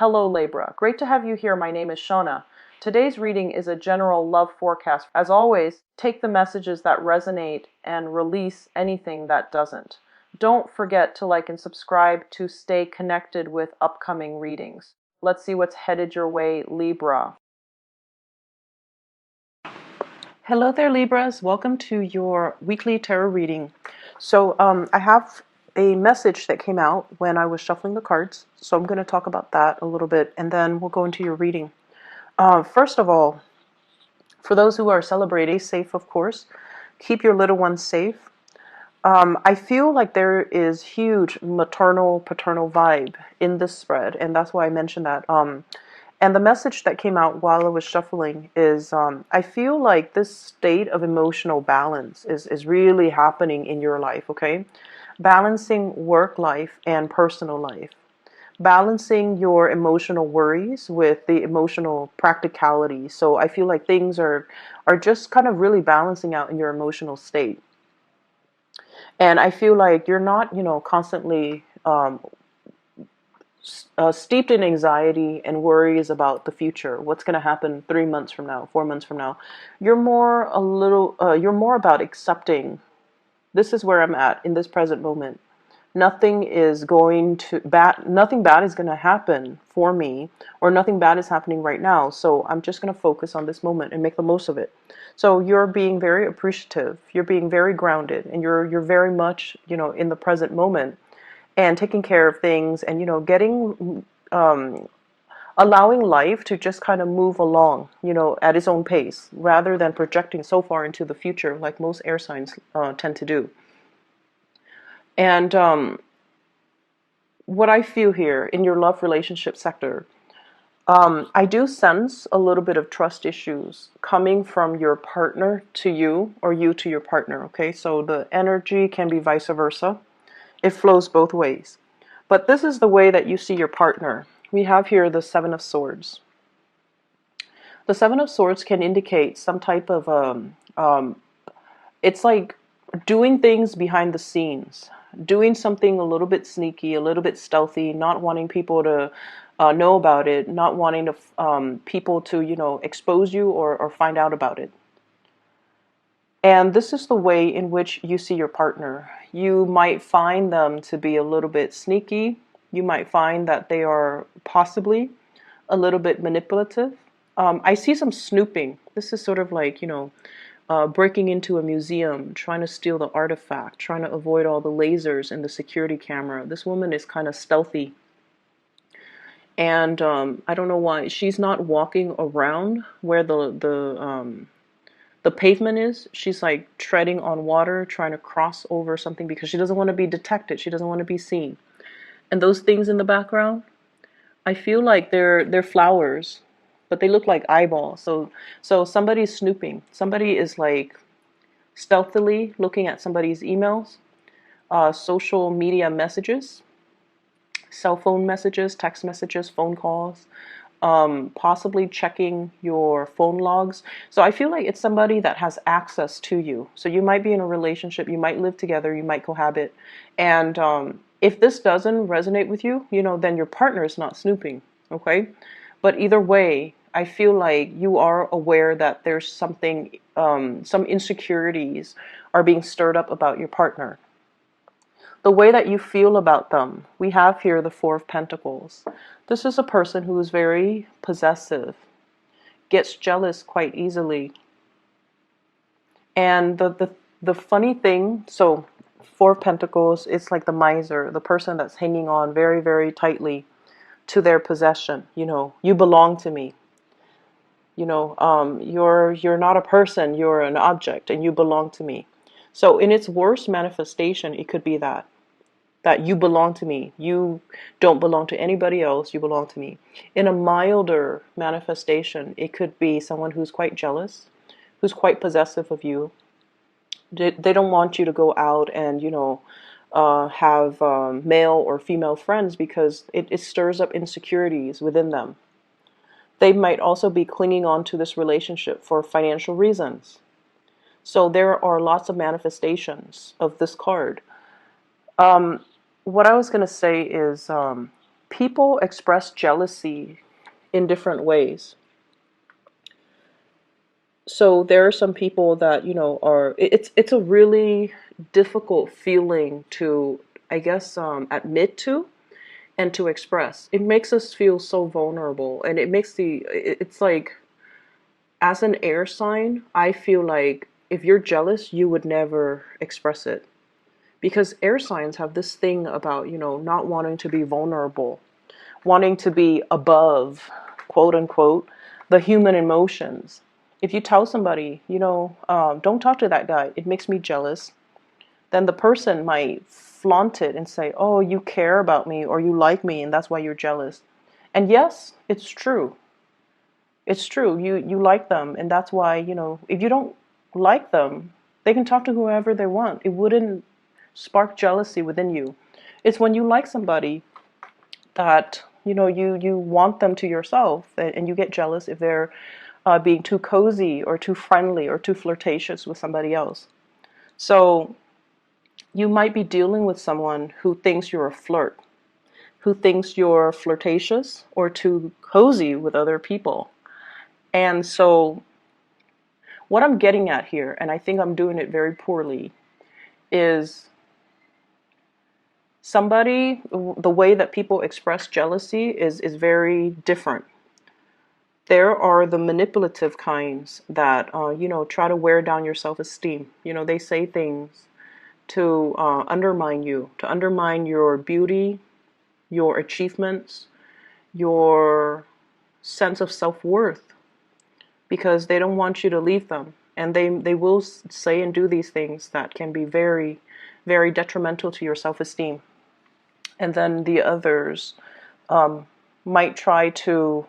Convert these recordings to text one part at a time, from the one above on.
Hello Libra, great to have you here. My name is Shona. Today's reading is a general love forecast. As always, take the messages that resonate and release anything that doesn't. Don't forget to like and subscribe to stay connected with upcoming readings. Let's see what's headed your way, Libra. Hello there, Libras. Welcome to your weekly tarot reading. So I have a message that came out when I was shuffling the cards. So I'm going to talk about that a little bit, and then we'll go into your reading. First of all, for those who are celebrating, safe, of course. Keep your little ones safe. I feel like there is huge maternal-paternal vibe in this spread, and that's why I mentioned that. And the message that came out while I was shuffling is, I feel like this state of emotional balance is really happening in your life, okay? Balancing work life and personal life. Balancing your emotional worries with the emotional practicality. So I feel like things are just kind of really balancing out in your emotional state. And I feel like you're not, constantly steeped in anxiety and worries about the future. What's going to happen 3 months from now, 4 months from now? You're more about accepting. This is where I'm at in this present moment. Nothing bad is going to happen for me, or nothing bad is happening right now. So I'm just going to focus on this moment and make the most of it. So you're being very appreciative. You're being very grounded, and you're very much, in the present moment and taking care of things, and getting allowing life to just kind of move along, at its own pace, rather than projecting so far into the future like most air signs tend to do. And what I feel here in your love relationship sector, I do sense a little bit of trust issues coming from your partner to you, or you to your partner, okay? So the energy can be vice versa. It flows both ways. But this is the way that you see your partner. We have here the Seven of Swords. The Seven of Swords can indicate some type of, it's like doing things behind the scenes, doing something a little bit sneaky, a little bit stealthy, not wanting people to know about it, not wanting people to, expose you or find out about it. And this is the way in which you see your partner. You might find them to be a little bit sneaky. You might find that they are possibly a little bit manipulative. I see some snooping. This is sort of like, breaking into a museum, trying to steal the artifact, trying to avoid all the lasers and the security camera. This woman is kind of stealthy. And I don't know why. She's not walking around where the pavement is. She's like treading on water, trying to cross over something because she doesn't want to be detected. She doesn't want to be seen. And those things in the background, I feel like they're flowers, but they look like eyeballs. So somebody's snooping. Somebody is like stealthily looking at somebody's emails, social media messages, cell phone messages, text messages, phone calls, possibly checking your phone logs. So I feel like it's somebody that has access to you. So you might be in a relationship, you might live together, you might cohabit. And if this doesn't resonate with you, then your partner is not snooping, okay? But either way, I feel like you are aware that there's something, some insecurities are being stirred up about your partner. The way that you feel about them, we have here the Four of Pentacles. This is a person who is very possessive, gets jealous quite easily. And the funny thing, so Four of Pentacles, it's like the miser, the person that's hanging on very, very tightly to their possession. You belong to me. You're not a person, you're an object, and you belong to me. So in its worst manifestation, it could be that you belong to me. You don't belong to anybody else. You belong to me. In a milder manifestation, it could be someone who's quite jealous, who's quite possessive of you. They don't want you to go out and, have male or female friends because it stirs up insecurities within them. They might also be clinging on to this relationship for financial reasons. So there are lots of manifestations of this card. What I was going to say is people express jealousy in different ways. So there are some people that, it's a really difficult feeling to, I guess, admit to and to express. It makes us feel so vulnerable, and it's like, as an air sign, I feel like if you're jealous, you would never express it. Because air signs have this thing about, not wanting to be vulnerable, wanting to be above, quote unquote, the human emotions. If you tell somebody, don't talk to that guy, it makes me jealous, then the person might flaunt it and say, oh, you care about me or you like me and that's why you're jealous. And yes, it's true. It's true. You like them, and that's why, if you don't like them, they can talk to whoever they want. It wouldn't spark jealousy within you. It's when you like somebody that, you want them to yourself, and you get jealous if they're being too cozy or too friendly or too flirtatious with somebody else. So you might be dealing with someone who thinks you're a flirt, who thinks you're flirtatious or too cozy with other people. And so what I'm getting at here, and I think I'm doing it very poorly, is the way that people express jealousy is very different. There are the manipulative kinds that, try to wear down your self-esteem. They say things to undermine you, to undermine your beauty, your achievements, your sense of self-worth, because they don't want you to leave them. And they will say and do these things that can be very, very detrimental to your self-esteem. And then the others might try to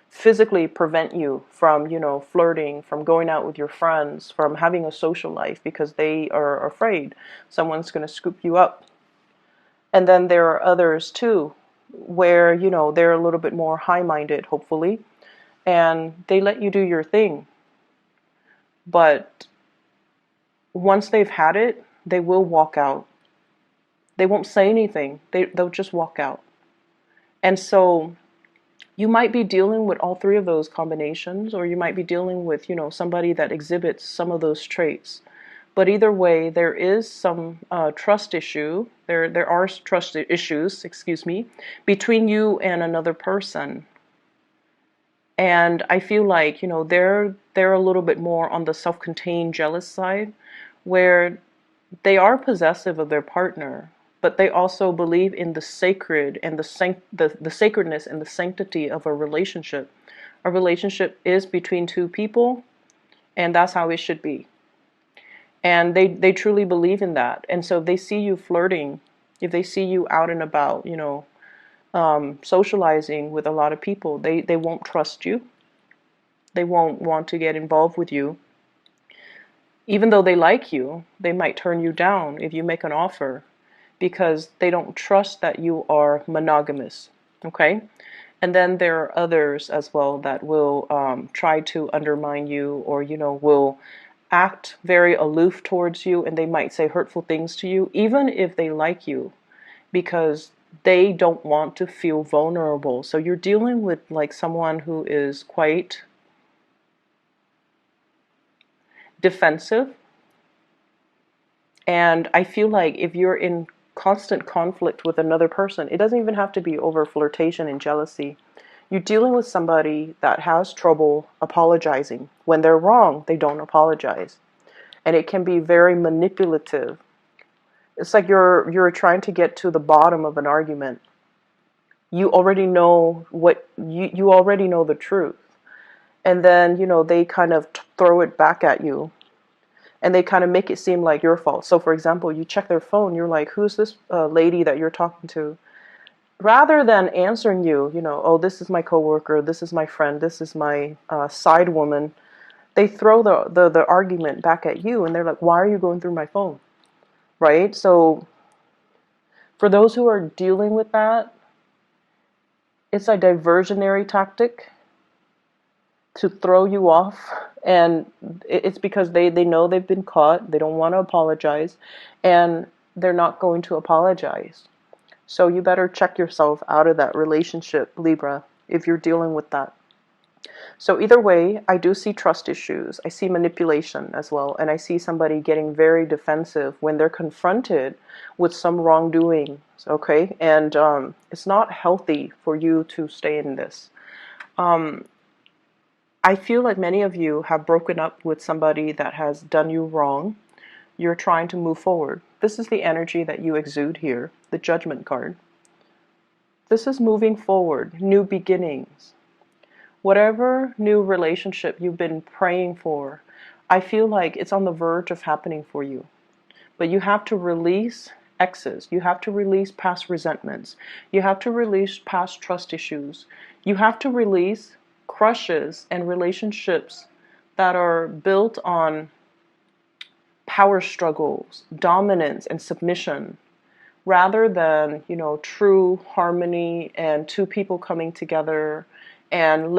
physically prevent you from, flirting, from going out with your friends, from having a social life, because they are afraid someone's going to scoop you up. And then there are others too, where, they're a little bit more high-minded, hopefully, and they let you do your thing. But once they've had it, they will walk out. They won't say anything. They'll just walk out. And so you might be dealing with all three of those combinations, or you might be dealing with, somebody that exhibits some of those traits. But either way, there is some trust issue. There are trust issues, between you and another person. And I feel like, they're a little bit more on the self-contained jealous side, where they are possessive of their partner, but they also believe in the sacred and the sacredness and the sanctity of a relationship. A relationship is between two people, and that's how it should be. And they truly believe in that. And so if they see you flirting, if they see you out and about, socializing with a lot of people, they won't trust you. They won't want to get involved with you. Even though they like you, they might turn you down if you make an offer, because they don't trust that you are monogamous. Okay? And then there are others as well that will try to undermine you, or, will act very aloof towards you, and they might say hurtful things to you, even if they like you, because they don't want to feel vulnerable. So you're dealing with like someone who is quite defensive. And I feel like if you're in constant conflict with another person, it doesn't even have to be over flirtation and jealousy. You're dealing with somebody that has trouble apologizing. When they're wrong, they don't apologize. And it can be very manipulative. It's like you're trying to get to the bottom of an argument. You already know you already know the truth. And then, they kind of throw it back at you. And they kind of make it seem like your fault. So, for example, you check their phone, you're like, who's this lady that you're talking to? Rather than answering you, oh, this is my coworker, this is my friend, this is my side woman, they throw the argument back at you, and they're like, why are you going through my phone? Right? So for those who are dealing with that, it's a diversionary tactic to throw you off, and it's because they know they've been caught, they don't want to apologize, and they're not going to apologize. So you better check yourself out of that relationship, Libra, if you're dealing with that. So either way, I do see trust issues. I see manipulation as well. And I see somebody getting very defensive when they're confronted with some wrongdoing. Okay. And it's not healthy for you to stay in this. I feel like many of you have broken up with somebody that has done you wrong. You're trying to move forward. This is the energy that you exude here, the Judgment card. This is moving forward, new beginnings. Whatever new relationship you've been praying for, I feel like it's on the verge of happening for you. But you have to release exes. You have to release past resentments. You have to release past trust issues. You have to release crushes and relationships that are built on power struggles, dominance, and submission, rather than, true harmony and two people coming together and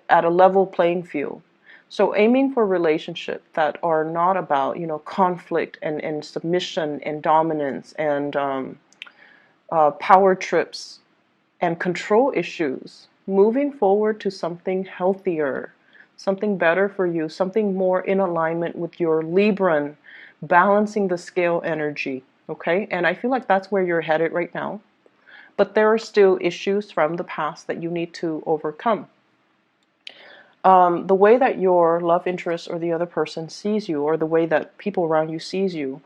at a level playing field. So aiming for relationships that are not about, conflict and submission and dominance and power trips and control issues. Moving forward to something healthier, something better for you, something more in alignment with your Libran, balancing the scale energy. Okay, and I feel like that's where you're headed right now. But there are still issues from the past that you need to overcome. The way that your love interest or the other person sees you, or the way that people around you sees you,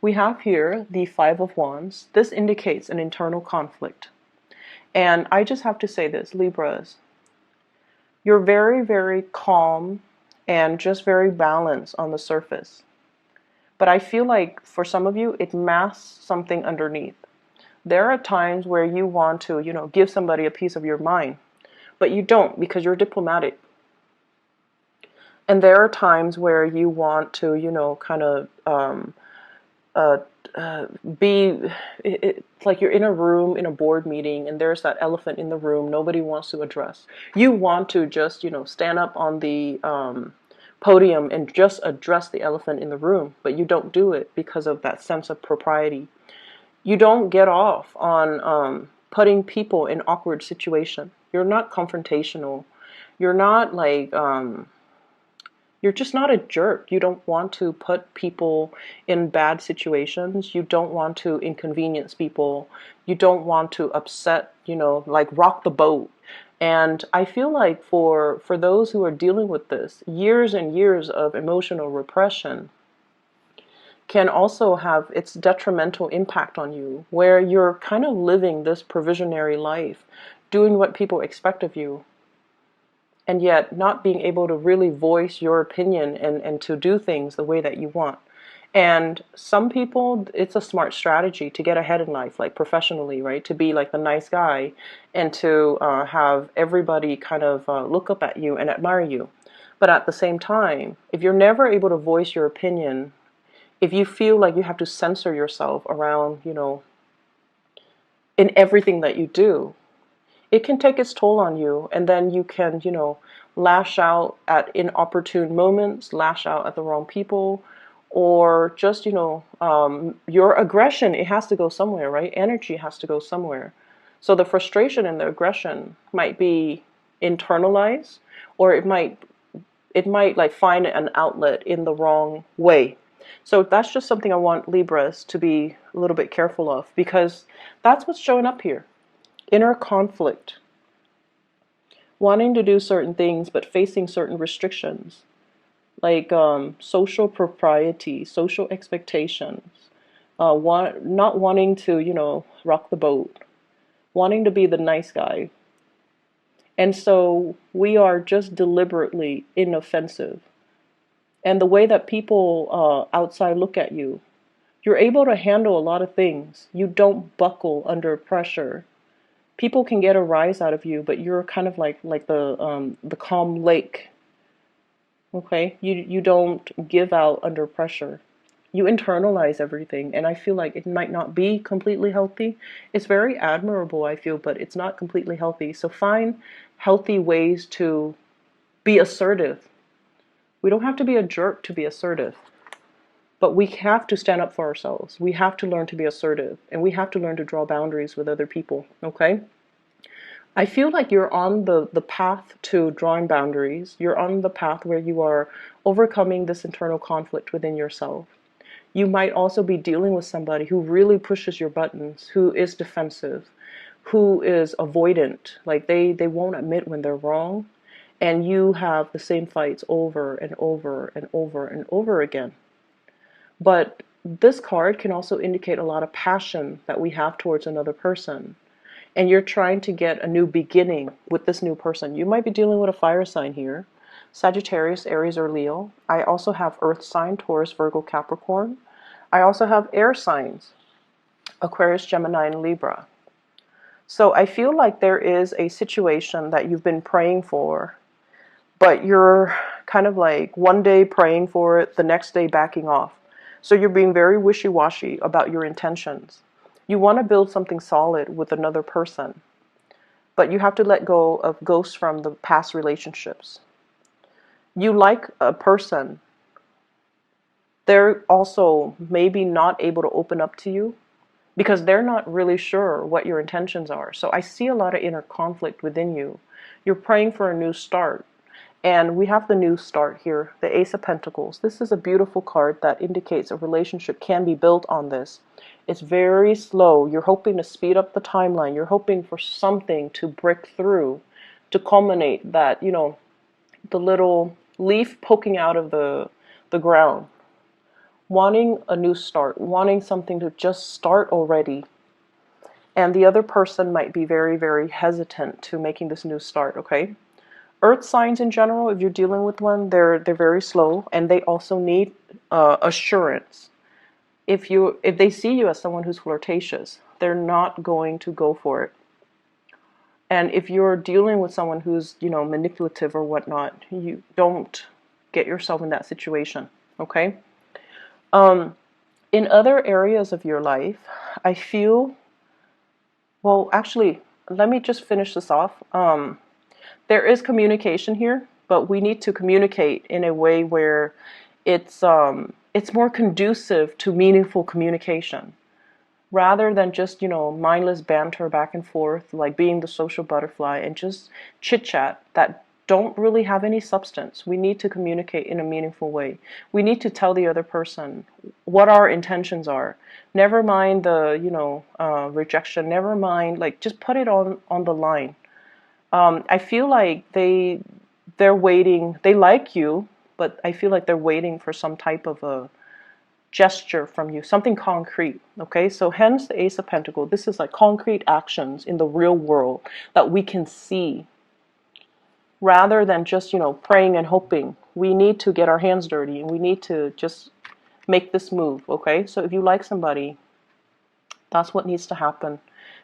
we have here the Five of Wands. This indicates an internal conflict. And I just have to say this, Libras, you're very, very calm and just very balanced on the surface. But I feel like for some of you, it masks something underneath. There are times where you want to, give somebody a piece of your mind, but you don't because you're diplomatic. And there are times where you want to, kind of it's like you're in a room in a board meeting and there's that elephant in the room nobody wants to address. You want to just, stand up on the podium and just address the elephant in the room, but you don't do it because of that sense of propriety. You don't get off on putting people in awkward situations. You're not confrontational. You're not like you're just not a jerk. You don't want to put people in bad situations. You don't want to inconvenience people. You don't want to upset, like rock the boat. And I feel like for those who are dealing with this, years and years of emotional repression can also have its detrimental impact on you, where you're kind of living this provisionary life, doing what people expect of you, and yet not being able to really voice your opinion and to do things the way that you want. And some people, it's a smart strategy to get ahead in life, like professionally, right? To be like the nice guy and to have everybody kind of look up at you and admire you. But at the same time, if you're never able to voice your opinion, if you feel like you have to censor yourself around, in everything that you do, it can take its toll on you. And then you can, lash out at inopportune moments, lash out at the wrong people, or just, your aggression, it has to go somewhere, right? Energy has to go somewhere. So the frustration and the aggression might be internalized, or it might like find an outlet in the wrong way. So that's just something I want Libras to be a little bit careful of, because that's what's showing up here. Inner conflict. Wanting to do certain things, but facing certain restrictions. Like social propriety, social expectations. Not wanting to, rock the boat. Wanting to be the nice guy. And so we are just deliberately inoffensive. And the way that people outside look at you, you're able to handle a lot of things. You don't buckle under pressure. People can get a rise out of you, but you're kind of like the calm lake. Okay, you don't give out under pressure. You internalize everything, and I feel like it might not be completely healthy. It's very admirable, I feel, but it's not completely healthy. So find healthy ways to be assertive. We don't have to be a jerk to be assertive. But we have to stand up for ourselves. We have to learn to be assertive, and we have to learn to draw boundaries with other people, okay? I feel like you're on the path to drawing boundaries. You're on the path where you are overcoming this internal conflict within yourself. You might also be dealing with somebody who really pushes your buttons, who is defensive, who is avoidant. Like they won't admit when they're wrong, and you have the same fights over and over and over and over again. But this card can also indicate a lot of passion that we have towards another person. And you're trying to get a new beginning with this new person. You might be dealing with a fire sign here. Sagittarius, Aries, or Leo. I also have earth sign, Taurus, Virgo, Capricorn. I also have air signs, Aquarius, Gemini, and Libra. So I feel like there is a situation that you've been praying for, but you're kind of like one day praying for it, the next day backing off. So you're being very wishy-washy about your intentions. You want to build something solid with another person, but you have to let go of ghosts from the past relationships. You like a person. They're also maybe not able to open up to you because they're not really sure what your intentions are. So I see a lot of inner conflict within you. You're praying for a new start. And we have the new start here, the Ace of Pentacles. This is a beautiful card that indicates a relationship can be built on this. It's very slow. You're hoping to speed up the timeline. You're hoping for something to break through, to culminate that, you know, the little leaf poking out of the ground. Wanting a new start, wanting something to just start already. And the other person might be very, very hesitant to making this new start, okay? Earth signs in general, if you're dealing with one, they're very slow, and they also need assurance. If they see you as someone who's flirtatious, they're not going to go for it. And if you're dealing with someone who's, you know, manipulative or whatnot, you don't get yourself in that situation, okay? In other areas of your life, I feel, well, actually, let me just finish this off. There is communication here, but we need to communicate in a way where it's more conducive to meaningful communication, rather than just, you know, mindless banter back and forth, like being the social butterfly and just chit chat that don't really have any substance. We need to communicate in a meaningful way. We need to tell the other person what our intentions are. Never mind the, you know, rejection. Never mind, like, just put it on the line. I feel like they're waiting. They like you, but I feel like they're waiting for some type of a gesture from you, something concrete. Okay, so hence the Ace of Pentacles. This is like concrete actions in the real world that we can see, rather than just, you know, praying and hoping. We need to get our hands dirty, and we need to just make this move. Okay, so if you like somebody, that's what needs to happen.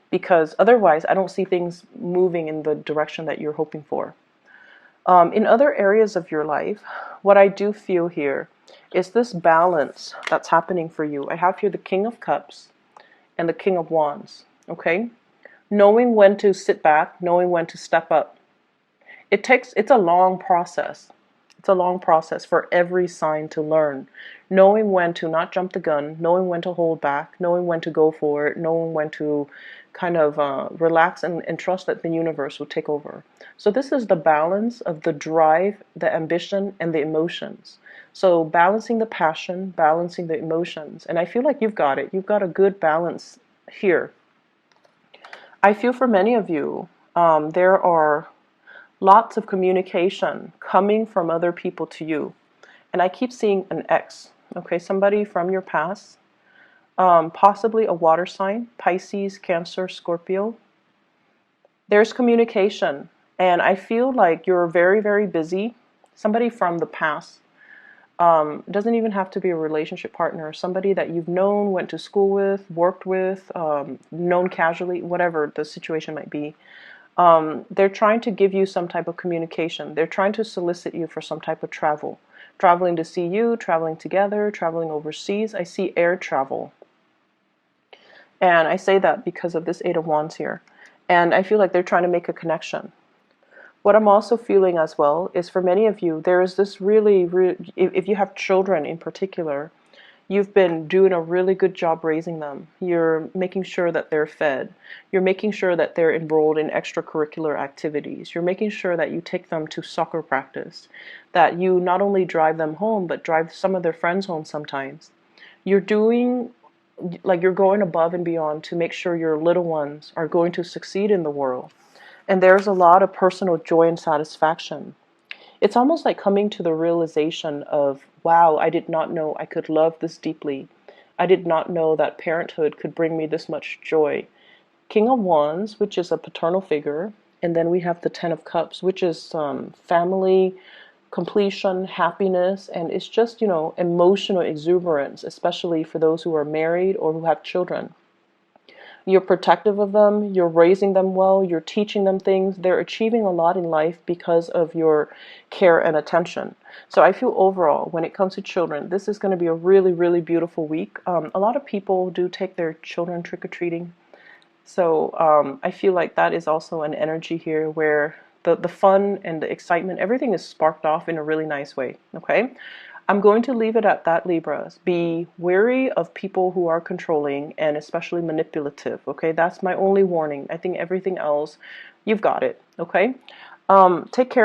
Because otherwise, I don't see things moving in the direction that you're hoping for. In other areas of your life, what I do feel here is this balance that's happening for you. I have here the King of Cups and the King of Wands, okay? Knowing when to sit back, knowing when to step up. It's a long process. It's a long process for every sign to learn. Knowing when to not jump the gun, knowing when to hold back, knowing when to go for it, knowing when to kind of relax and trust that the universe will take over. So this is the balance of the drive, the ambition, and the emotions. So balancing the passion, balancing the emotions. And I feel like you've got it. You've got a good balance here. I feel for many of you, there are lots of communication coming from other people to you. And I keep seeing an ex, okay, somebody from your past, possibly a water sign, Pisces, Cancer, Scorpio. There's communication, and I feel like you're very, very busy. Somebody from the past. Doesn't even have to be a relationship partner. Somebody that you've known, went to school with, worked with, known casually, whatever the situation might be. They're trying to give you some type of communication. They're trying to solicit you for some type of travel. Traveling to see you, traveling together, traveling overseas. I see air travel. And I say that because of this Eight of Wands here. And I feel like they're trying to make a connection. What I'm also feeling as well is for many of you, there is this really, if you have children in particular, You've been doing a really good job raising them. You're making sure that they're fed. You're making sure that they're enrolled in extracurricular activities. You're making sure that you take them to soccer practice, that you not only drive them home, but drive some of their friends home sometimes. You're doing, like, you're going above and beyond to make sure your little ones are going to succeed in the world. And there's a lot of personal joy and satisfaction. It's almost like coming to the realization of, wow, I did not know I could love this deeply. I did not know that parenthood could bring me this much joy. King of Wands, which is a paternal figure, and then we have the Ten of Cups, which is family, completion, happiness, and it's just, emotional exuberance, especially for those who are married or who have children. You're protective of them, you're raising them well, you're teaching them things. They're achieving a lot in life because of your care and attention. So I feel overall, when it comes to children, this is going to be a really, really beautiful week. A lot of people do take their children trick-or-treating. So I feel like that is also an energy here where the fun and the excitement, everything is sparked off in a really nice way, okay? I'm going to leave it at that, Libras. Be wary of people who are controlling and especially manipulative, okay? That's my only warning. I think everything else, you've got it, okay? Take care.